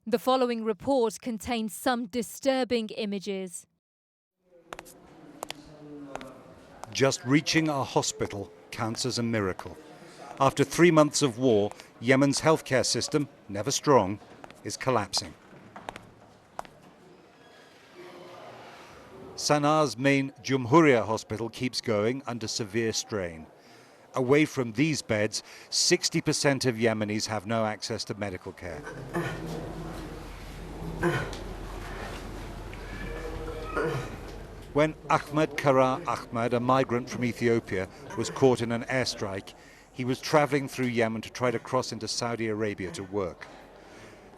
The following report contains some disturbing images. Just reaching a hospital counts as a miracle. After 3 months of war, Yemen's healthcare system, never strong, is collapsing. Sanaa's main Jumhuriyah hospital keeps going under severe strain. Away from these beds, 60% of Yemenis have no access to medical care. When Ahmed Kara Ahmed, a migrant from Ethiopia, was caught in an airstrike, he was traveling through Yemen to try to cross into Saudi Arabia to work.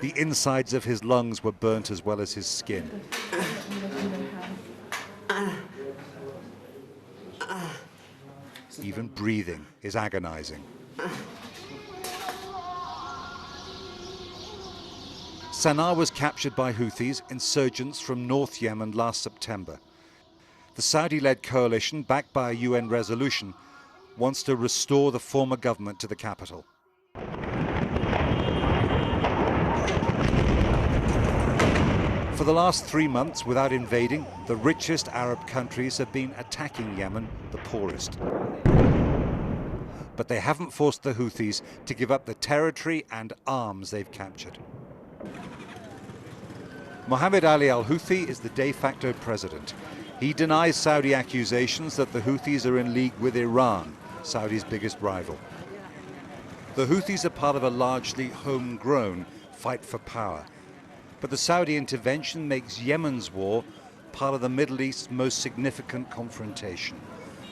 The insides of his lungs were burnt as well as his skin. Even breathing is agonizing. Sanaa was captured by Houthis, insurgents from North Yemen, last September. The Saudi-led coalition, backed by a UN resolution, wants to restore the former government to the capital. For the last 3 months, without invading, the richest Arab countries have been attacking Yemen, the poorest. But they haven't forced the Houthis to give up the territory and arms they've captured. Mohammed Ali al-Houthi is the de facto president. He denies Saudi accusations that the Houthis are in league with Iran, Saudi's biggest rival. The Houthis are part of a largely homegrown fight for power. But the Saudi intervention makes Yemen's war part of the Middle East's most significant confrontation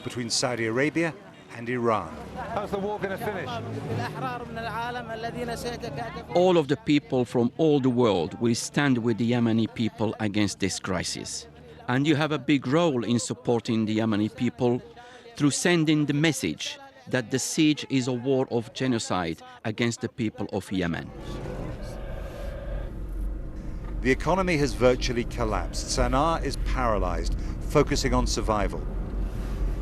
between Saudi Arabia and Iran. How's the war going to finish? All of the people from all the world will stand with the Yemeni people against this crisis. And you have a big role in supporting the Yemeni people through sending the message that the siege is a war of genocide against the people of Yemen. The economy has virtually collapsed. Sanaa is paralyzed, focusing on survival.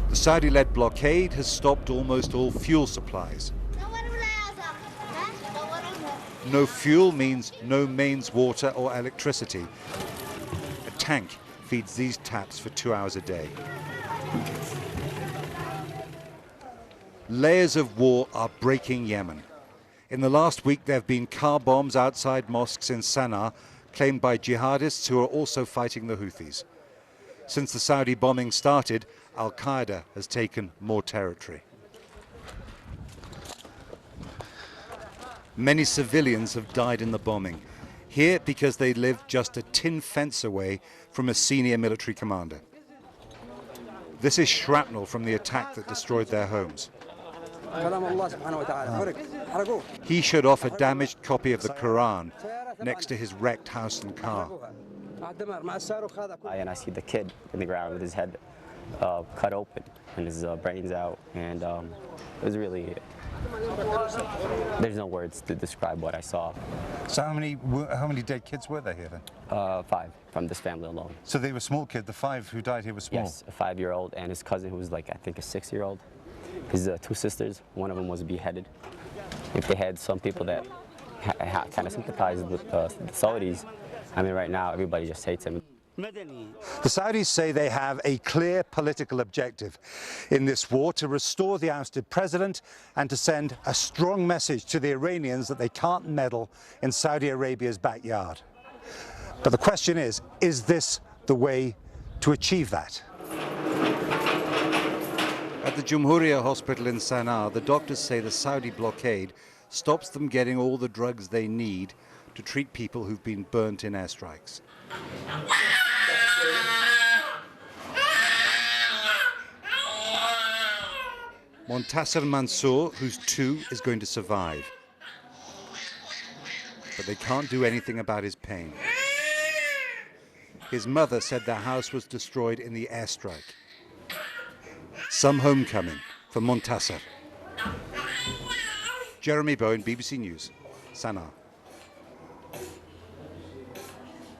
The Saudi-led blockade has stopped almost all fuel supplies. No fuel means no mains water or electricity. A tank feeds these taps for 2 hours a day. Layers of war are breaking Yemen. In the last week, there have been car bombs outside mosques in Sanaa, claimed by jihadists who are also fighting the Houthis. Since the Saudi bombing started, Al-Qaeda has taken more territory. Many civilians have died in the bombing, here because they live just a tin fence away from a senior military commander. This is shrapnel from the attack that destroyed their homes. He showed off a damaged copy of the Quran next to his wrecked house and car. And I see the kid in the ground with his head cut open and his brains out, and it was really, there's no words to describe what I saw. So how many dead kids were there here then? 5 from this family alone. So they were small kids, the 5 who died here were small? Yes, a 5-year-old and his cousin who was like, I think a 6-year-old. His 2 sisters, one of them was beheaded. If they had some people that kind of sympathized with the Saudis, I mean, right now everybody just hates him. The Saudis say they have a clear political objective in this war: to restore the ousted president and to send a strong message to the Iranians that they can't meddle in Saudi Arabia's backyard. But the question is this the way to achieve that? At the Jumhuriyah hospital in Sanaa, the doctors say the Saudi blockade stops them getting all the drugs they need to treat people who've been burnt in airstrikes. Montasser Mansour, who's 2, is going to survive. But they can't do anything about his pain. His mother said their house was destroyed in the airstrike. Some homecoming for Montasser. Jeremy Bowen, BBC News, Sanaa.